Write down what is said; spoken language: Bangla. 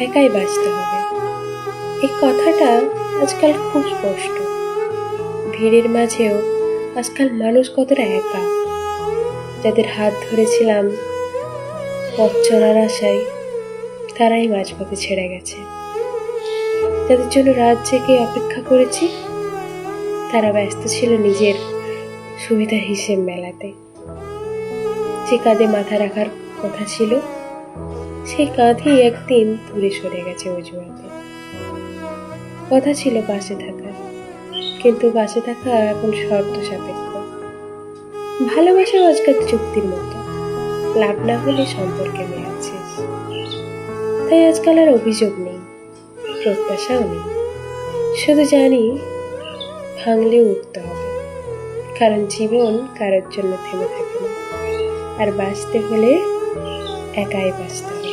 একাই বাঁচতে হবে। এই কথাটা আজকাল খুব স্পষ্ট। ভিড়ের মাঝেও আজকাল মানুষ কতটা একা। যাদের হাত ধরেছিলাম পথ চলার আশায়, তারাই মাঝপথে ছেড়ে গেছে। যাদের জন্য রাত জেগে অপেক্ষা করেছি, তারা ব্যস্ত ছিল নিজের সুবিধার হিসেব মেলাতে। যে কাঁধে মাথা রাখার কথা ছিল, সেই কাঁধই একদিন দূরে সরে গেছে অজুহাতে। কথা ছিল পাশে থাকার, কিন্তু পাশে থাকা এখন শর্ত সাপেক্ষ। ভালোবাসাও আজকাল চুক্তির মতো, লাভ না হলে সম্পর্কে মেয়াদ শেষ। তাই আজকাল আর অভিযোগ নেই, প্রত্যাশাও নেই। শুধু জানি ভাঙলেও উঠতে হবে, কারণ জীবন কারোর জন্য থেমে থাকে না। আর বাঁচতে হলে একাই বাঁচতে হবে।